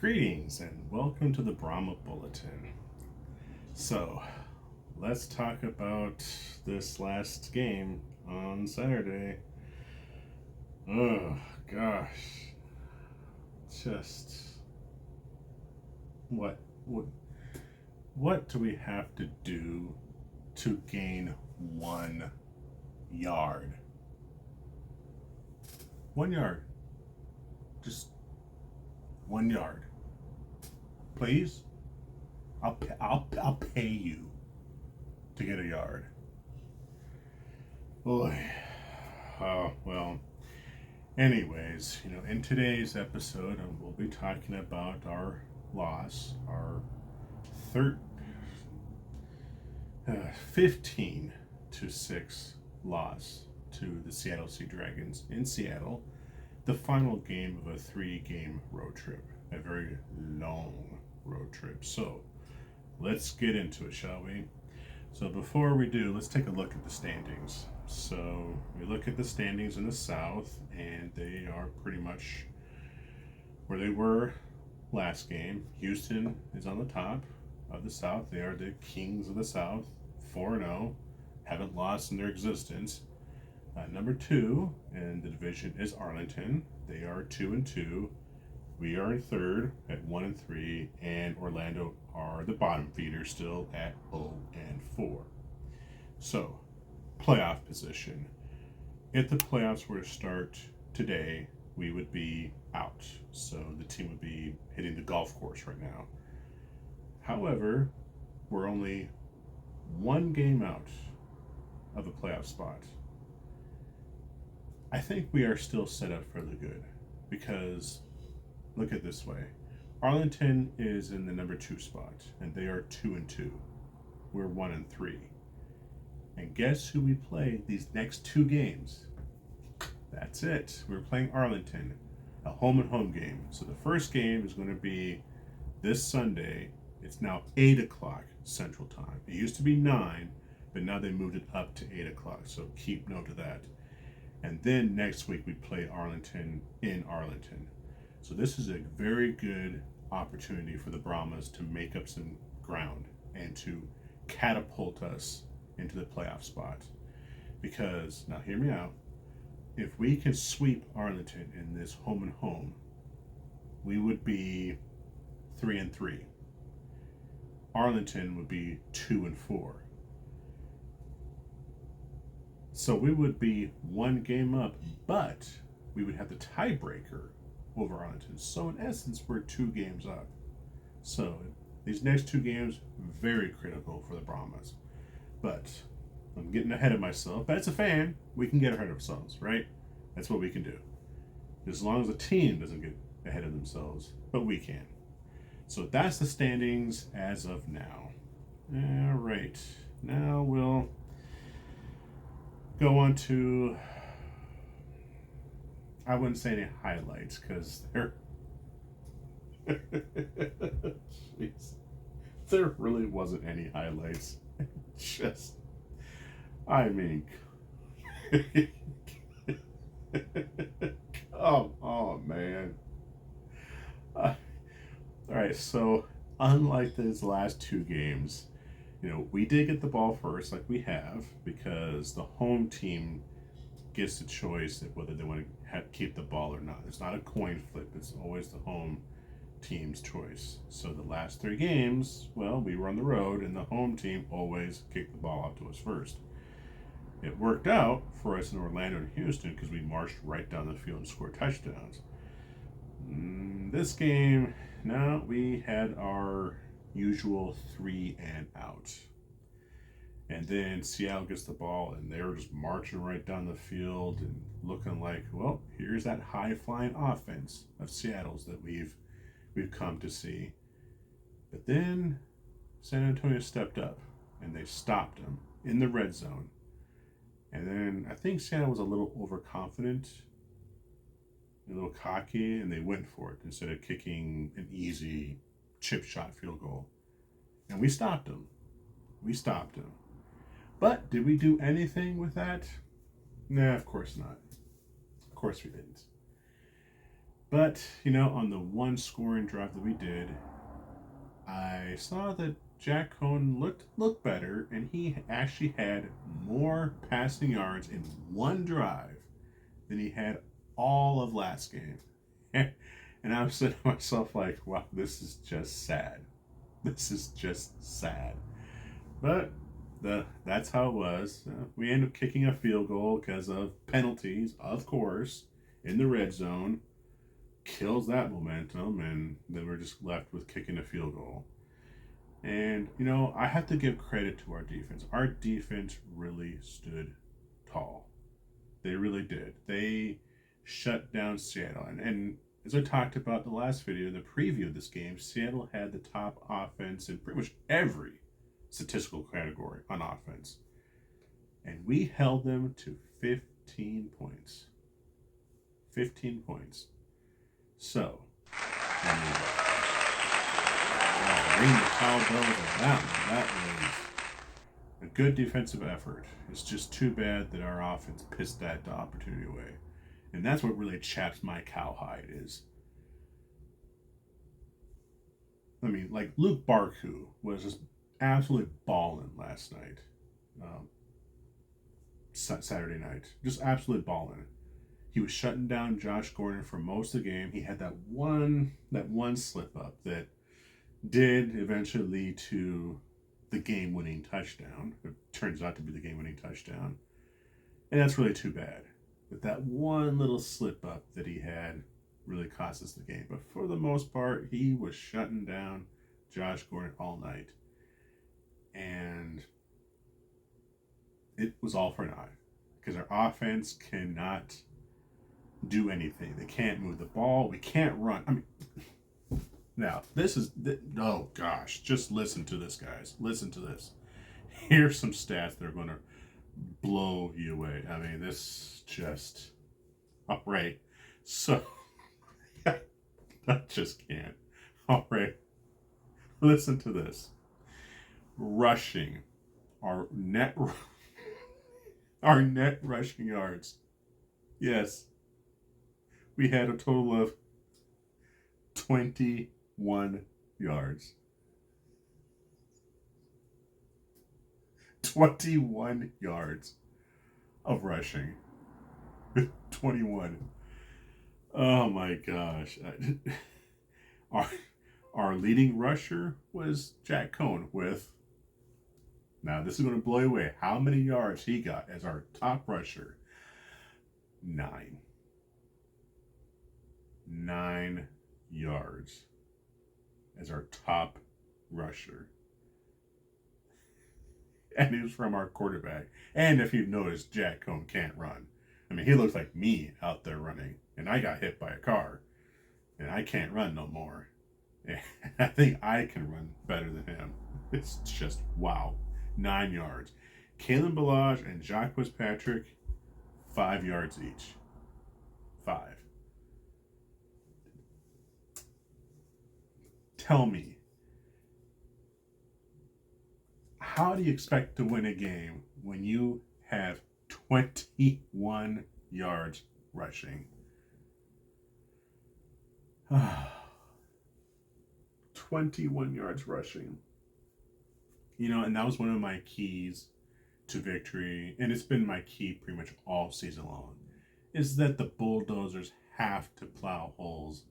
Greetings and welcome to the Brahma Bulletin. So, let's talk about this last game on Saturday. Oh gosh, just what what what do we have to do to gain 1 yard? 1 yard, just 1 yard. Please, I'll pay you to get a yard. Boy, well. Anyways, in today's episode, we'll be talking about our loss, our third, 15-6 loss to the Seattle Sea Dragons in Seattle, the final game of a 3-game road trip, a very long road trip. So let's get into it, shall we? So before we do, let's take a look at the standings. So we look at the standings in the South, and they are pretty much where they were last game. Houston is on the top of the South. They are the kings of the South, 4-0, haven't lost in their existence. Number 2 in the division is Arlington. They are 2-2. We are in third at 1-3, and Orlando are the bottom feeder still at 0-4. So, playoff position. If the playoffs were to start today, we would be out. So the team would be hitting the golf course right now. However, we're only 1 game out of a playoff spot. I think we are still set up fairly good because look at it this way. Arlington is in the number 2 spot, and they are 2-2. We're 1-3. And guess who we play these next 2 games? That's it. We're playing Arlington, a home and home game. So the first game is going to be this Sunday. It's now 8 o'clock Central Time. It used to be 9, but now they moved it up to 8 o'clock. So keep note of that. And then next week we play Arlington in Arlington. So this is a very good opportunity for the Brahmas to make up some ground and to catapult us into the playoff spot. Because, now hear me out, if we can sweep Arlington in this home and home, we would be 3-3. Arlington would be 2-4. So we would be 1 game up, but we would have the tiebreaker over Arlington. So in essence, we're 2 games up. So these next 2 games, very critical for the Brahmas. But I'm getting ahead of myself. But as a fan, we can get ahead of ourselves, right? That's what we can do. As long as the team doesn't get ahead of themselves, but we can. So that's the standings as of now. All right. Now we'll go on to, I wouldn't say any highlights because jeez, there really wasn't any highlights. Just, I mean, oh man. All right, so unlike these last 2 games, we did get the ball first, like we have, because the home team gets the choice of whether they want to keep the ball or not. It's not a coin flip. It's always the home team's choice. So the last 3 games, well, we were on the road, and the home team always kicked the ball out to us first. It worked out for us in Orlando and Houston because we marched right down the field and scored touchdowns. This game, now we had our usual 3 and out. And then Seattle gets the ball, and they were just marching right down the field and looking like, well, here's that high-flying offense of Seattle's that we've come to see. But then San Antonio stepped up, and they stopped them in the red zone. And then I think Seattle was a little overconfident, a little cocky, and they went for it instead of kicking an easy chip shot field goal. And we stopped them. But did we do anything with that? Nah, of course not. Of course we didn't. But, you know, on the one scoring drive that we did, I saw that Jack Cohn looked better, and he actually had more passing yards in one drive than he had all of last game. And I was saying to myself, like, wow, this is just sad. This is just sad. But that's how it was. We ended up kicking a field goal because of penalties, of course, in the red zone. Kills that momentum, and then we're just left with kicking a field goal. And, you know, I have to give credit to our defense. Our defense really stood tall. They really did. They shut down Seattle. And as I talked about in the last video, in the preview of this game, Seattle had the top offense in pretty much every statistical category on offense. And we held them to 15 points. 15 points. So, I mean, ring the cowbells on that one. That was a good defensive effort. It's just too bad that our offense pissed that opportunity away. And that's what really chaps my cowhide is. I mean, like Luke Barku was just absolutely balling last night. Saturday night. Just absolutely balling. He was shutting down Josh Gordon for most of the game. He had that one slip up that did eventually lead to the game-winning touchdown. It turns out to be the game-winning touchdown. And that's really too bad. But that one little slip up that he had really cost us the game. But for the most part, he was shutting down Josh Gordon all night. And it was all for naught. Because our offense cannot do anything. They can't move the ball. We can't run. I mean, now, this is, oh gosh, just listen to this, guys. Listen to this. Here's some stats that are going to blow you away. I mean, this just, all right. So, I just can't. All right. Listen to this. Rushing. Our net rushing yards. Yes. We had a total of 21 yards. 21 yards of rushing. 21. Oh my gosh. Our leading rusher was Jack Cohn with, now this is going to blow you away, how many yards he got as our top rusher? 9. 9 yards as our top rusher. And he was from our quarterback. And if you've noticed, Jack Cohn can't run. I mean, he looks like me out there running. And I got hit by a car. And I can't run no more. And I think I can run better than him. It's just, wow. 9 yards. Kalen Ballage and Jacques Patrick, 5 yards each. 5. Tell me, how do you expect to win a game when you have 21 yards rushing? 21 yards rushing. You know, and that was one of my keys to victory, and it's been my key pretty much all season long, is that the Bulldozers have to plow holes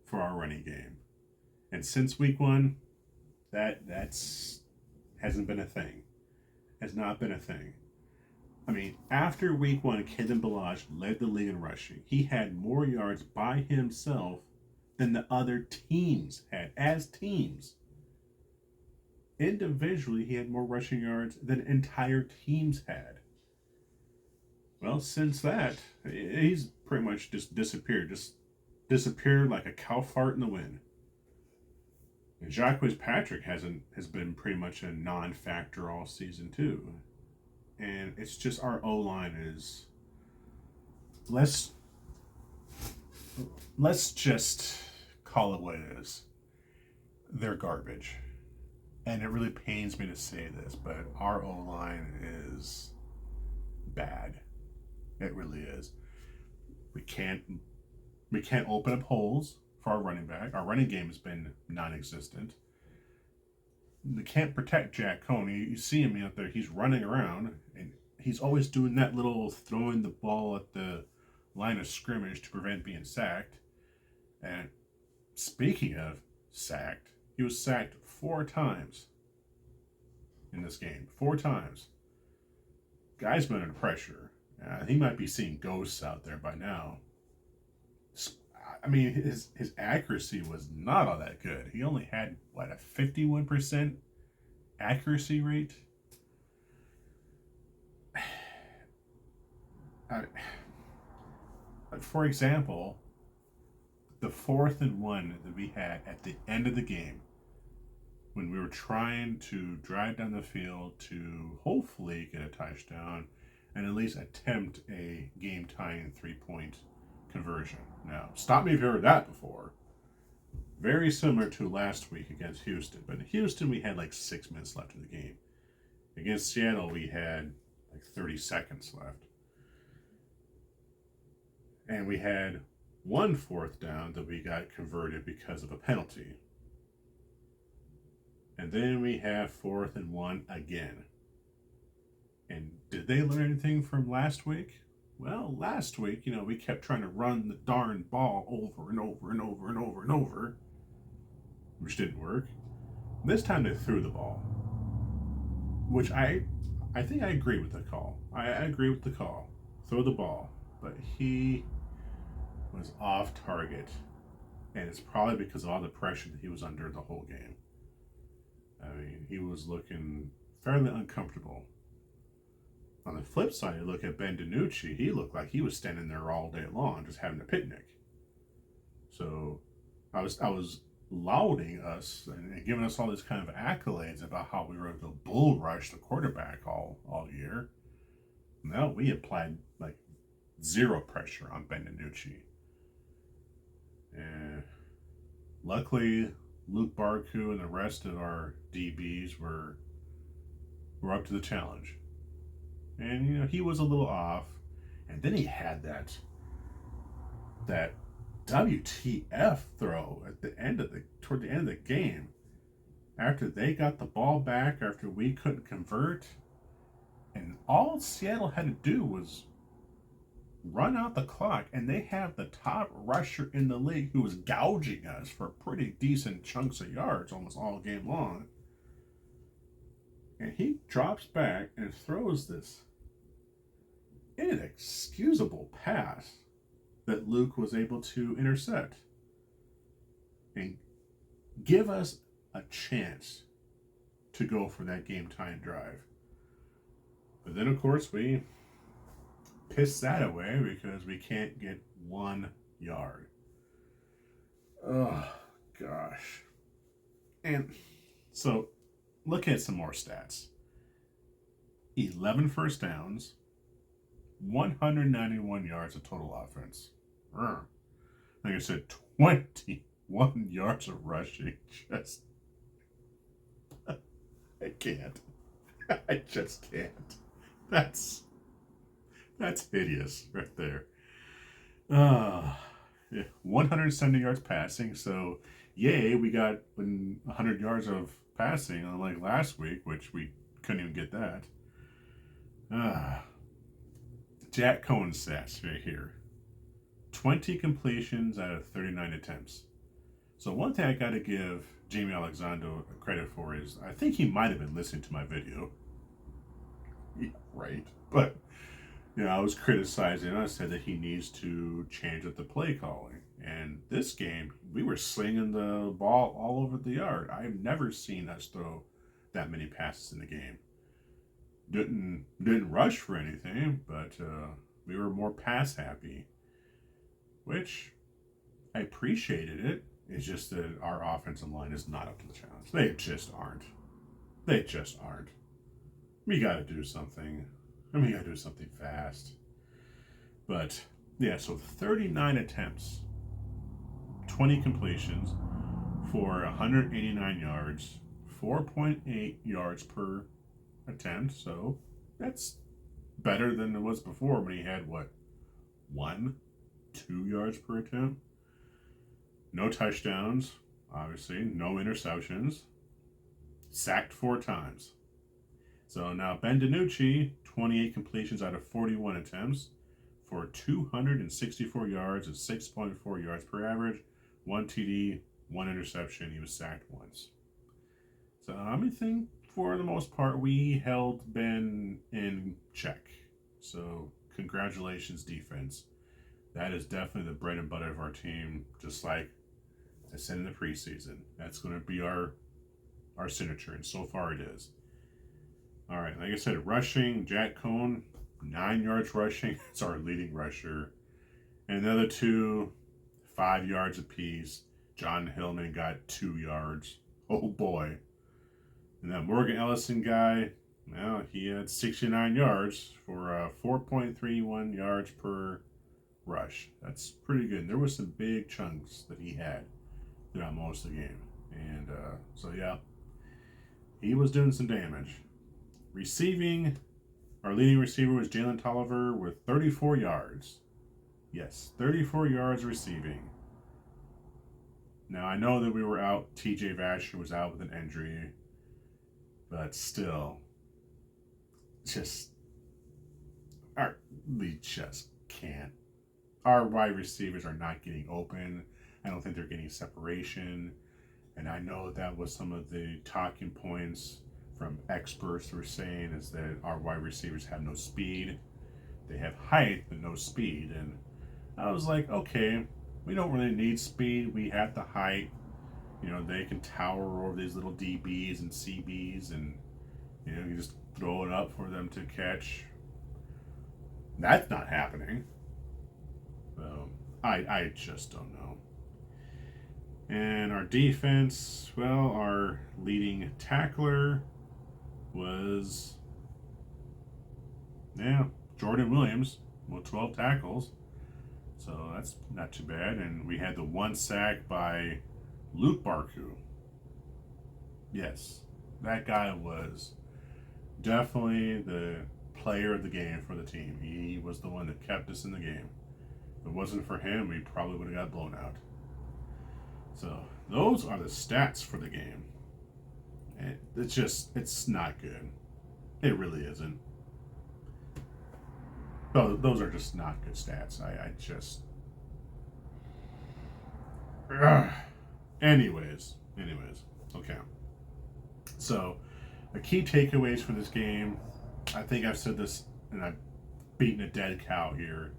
for our running game. And since week 1, that's hasn't been a thing. Has not been a thing. I mean, after week 1, Kalen Ballage led the league in rushing. He had more yards by himself than the other teams had, as teams. Individually, he had more rushing yards than entire teams had. Well, since that, he's pretty much just disappeared. Just disappeared like a cow fart in the wind. And Jacques Patrick has been pretty much a non-factor all season too. And it's just our O-line is, let's just call it what it is. They're garbage. And it really pains me to say this, but our O-line is bad. It really is. We can't We can't open up holes for our running back. Our running game has been non-existent. We can't protect Jack Cohn. You see him out there. He's running around, and he's always doing that little throwing the ball at the line of scrimmage to prevent being sacked. And speaking of sacked, he was sacked 4 times in this game. 4 times. Guy's been under pressure. He might be seeing ghosts out there by now. I mean, his accuracy was not all that good. He only had, what, a 51% accuracy rate? For example, the 4th and 1 that we had at the end of the game, when we were trying to drive down the field to hopefully get a touchdown and at least attempt a game-tying 3-point conversion. Now, stop me if you've heard that before. Very similar to last week against Houston. But in Houston, we had like 6 minutes left in the game. Against Seattle, we had like 30 seconds left. And we had 1 4th down that we got converted because of a penalty. And then we have 4th and 1 again. And did they learn anything from last week? Well, last week, we kept trying to run the darn ball over and over and over and over and over, which didn't work. This time they threw the ball, which I think I agree with the call. I agree with the call. Throw the ball. But he was off target, and it's probably because of all the pressure that he was under the whole game. I mean, he was looking fairly uncomfortable. On the flip side, you look at Ben DiNucci, he looked like he was standing there all day long, just having a picnic. So I was lauding us and giving us all these kind of accolades about how we were able to bull rush the quarterback all year. Now we applied like 0 pressure on Ben DiNucci. And luckily, Luke Barku and the rest of our DBs were up to the challenge. And, he was a little off. And then he had that WTF throw at toward the end of the game. After they got the ball back, after we couldn't convert. And all Seattle had to do was run out the clock. And they have the top rusher in the league who was gouging us for pretty decent chunks of yards almost all game long. And he drops back and throws this inexcusable pass that Luke was able to intercept and give us a chance to go for that game-time drive. But then, of course, we pissed that away because we can't get 1 yard. Oh, gosh. And so, look at some more stats. 11 first downs, 191 yards of total offense. Like I said, 21 yards of rushing. Just, I can't. I just can't. That's hideous right there. Yeah, 170 yards passing. So, yay, we got 100 yards of passing, unlike last week, which we couldn't even get that. Jack Cohn stats right here. 20 completions out of 39 attempts. So one thing I got to give Jamie Alexander credit for is I think he might have been listening to my video. Yeah, right. But, I was criticizing. I said that he needs to change up the play calling. And this game, we were slinging the ball all over the yard. I've never seen us throw that many passes in the game. Didn't rush for anything, but we were more pass happy, which I appreciated it. It's just that our offensive line is not up to the challenge. They just aren't. We got to do something. We got to do something fast. But yeah, so 39 attempts, 20 completions for 189 yards, 4.8 yards per attempt. So that's better than it was before when he had, 1, 2 yards per attempt. No touchdowns, obviously. No interceptions. Sacked 4 times. So now Ben DiNucci, 28 completions out of 41 attempts for 264 yards and 6.4 yards per average, 1 TD, 1 interception. He was sacked once. So I think for the most part we held Ben in check. So congratulations, defense. That is definitely the bread and butter of our team, just like I said in the preseason. That's going to be our signature, and so far it is. All right, like I said, rushing, Jack Cohn, 9 yards rushing. It's our leading rusher. And the other 2, 5 yards apiece. John Hillman got 2 yards. Oh boy. And that Morgan Ellison guy, well, he had 69 yards for 4.31 yards per rush. That's pretty good. And there was some big chunks that he had throughout most of the game. And so, yeah, he was doing some damage. Receiving, our leading receiver was Jalen Tolliver with 34 yards. Yes, 34 yards receiving. Now, I know that we were out. TJ Vasher was out with an injury. But still, we just can't. Our wide receivers are not getting open. I don't think they're getting separation. And I know that was some of the talking points from experts who were saying is that our wide receivers have no speed. They have height, but no speed. And I was like, okay, we don't really need speed. We have the height. You know, they can tower over these little DBs and CBs, and you just throw it up for them to catch. That's not happening. So I just don't know. And our defense, well, our leading tackler was Jordan Williams with 12 tackles. So that's not too bad. And we had the 1 sack by Luke Barku. Yes, that guy was definitely the player of the game for the team. He was the one that kept us in the game. If it wasn't for him, we probably would have got blown out. So those are the stats for the game. And it's not good. It really isn't. Those are just not good stats. Anyways, okay. So, the key takeaways for this game, I think I've said this, and I've beaten a dead cow here.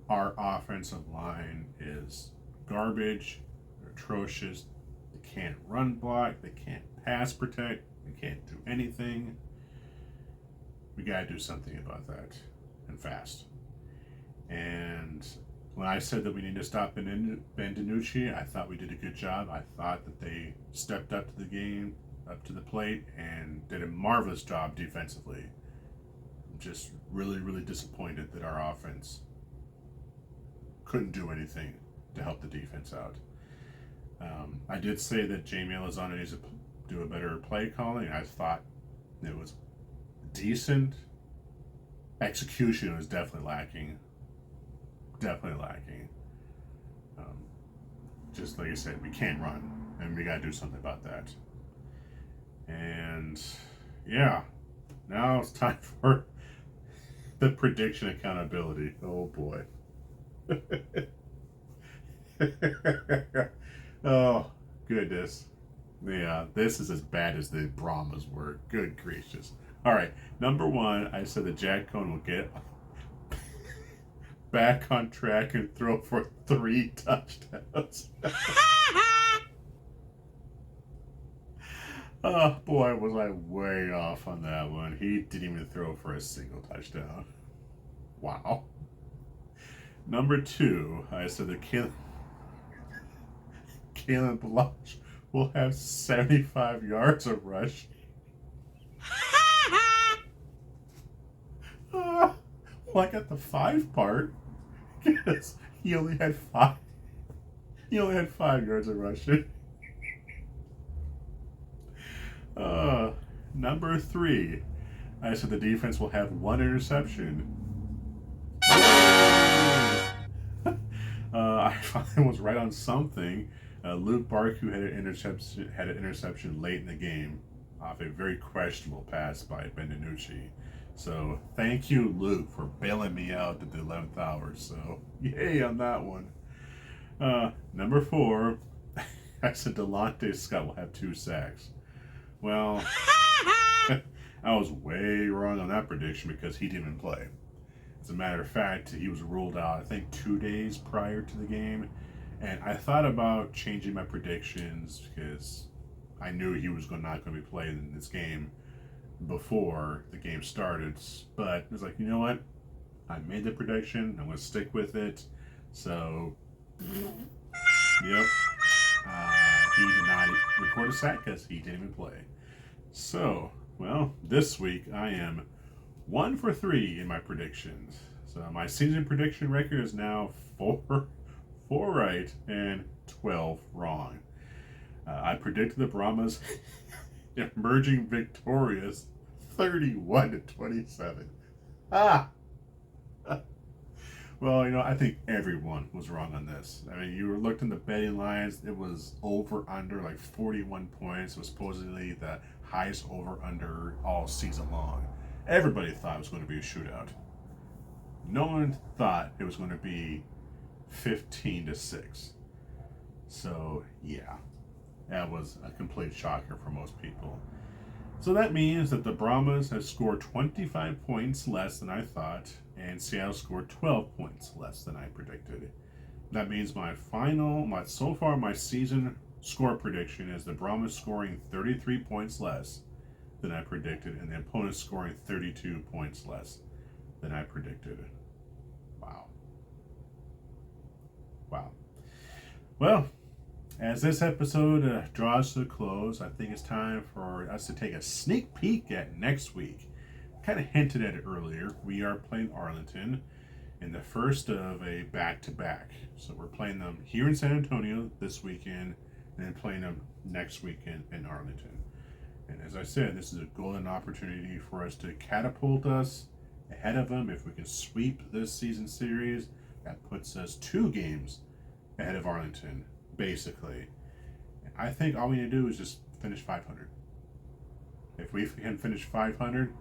Our offensive line is garbage. They're atrocious. They can't run block. They can't pass protect. They can't do anything. We got to do something about that, and fast. And when I said that we need to stop Ben DiNucci, I thought we did a good job. I thought that they stepped up to the game, up to the plate, and did a marvelous job defensively. I'm just really, really disappointed that our offense couldn't do anything to help the defense out. I did say that Jamie Elizondo needs to do a better play calling. I thought it was decent. Execution was definitely lacking. Just like I said, we can't run, and we got to do something about that. And yeah, now it's time for the prediction accountability. Oh boy. Oh goodness. Yeah, this is as bad as the Brahmas were. Good gracious. All right, number 1, I said that Jack Cohn will get back on track and throw for 3 touchdowns. Oh boy, was I way off on that one. He didn't even throw for a single touchdown. Wow. Number 2, I said that Kalen Blanche will have 75 yards of rush. Well, I got the 5 part because he only had 5. He only had 5 yards of rushing. Number 3, I said the defense will have 1 interception. I finally was right on something. Luke Barku had an interception late in the game off a very questionable pass by Ben DiNucci. So thank you, Luke, for bailing me out at the 11th hour. So yay on that one. Number 4, I said Delonte Scott will have 2 sacks. Well, I was way wrong on that prediction because he didn't even play. As a matter of fact, he was ruled out, I think, 2 days prior to the game. And I thought about changing my predictions because I knew he was not going to be playing in this game before the game started. But it was like, you know what? I made the prediction. I'm going to stick with it. So, yep. He did not record a sack because he didn't even play. So, well, this week I am 1 for 3 in my predictions. So my season prediction record is now 4 right and 12 wrong. I predicted the Brahmas emerging victorious 31-27. Ah! Well, I think everyone was wrong on this. I mean, you were looked in the betting lines. It was over under like 41 points. It was supposedly the highest over under all season long. Everybody thought it was going to be a shootout. No one thought it was going to be 15-6. So yeah, that was a complete shocker for most people. So that means that the Brahmas have scored 25 points less than I thought, and Seattle scored 12 points less than I predicted. That means my season score prediction is the Brahmas scoring 33 points less than I predicted, and the opponent scoring 32 points less than I predicted. Wow. Well, as this episode draws to a close, I think it's time for us to take a sneak peek at next week. Kind of hinted at it earlier. We are playing Arlington in the first of a back-to-back. So we're playing them here in San Antonio this weekend, and then playing them next weekend in Arlington. And as I said, this is a golden opportunity for us to catapult us ahead of them. If we can sweep this season series, that puts us 2 games ahead of Arlington, basically. I think all we need to do is just finish 500. If we can finish 500,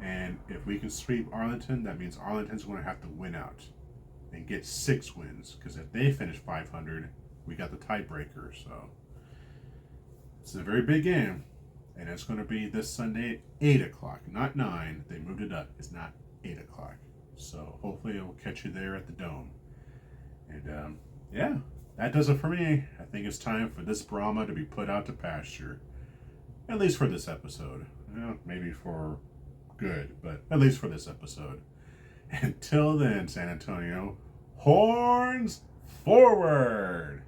and if we can sweep Arlington, that means Arlington's going to have to win out and get 6 wins. Because if they finish 500, we got the tiebreaker. So it's a very big game. And it's going to be this Sunday at 8 o'clock, not 9. They moved it up. It's not 8 o'clock. So hopefully it will catch you there at the Dome. And yeah, that does it for me. I think it's time for this Brahma to be put out to pasture. At least for this episode. Maybe for good, but at least for this episode. Until then, San Antonio, horns forward!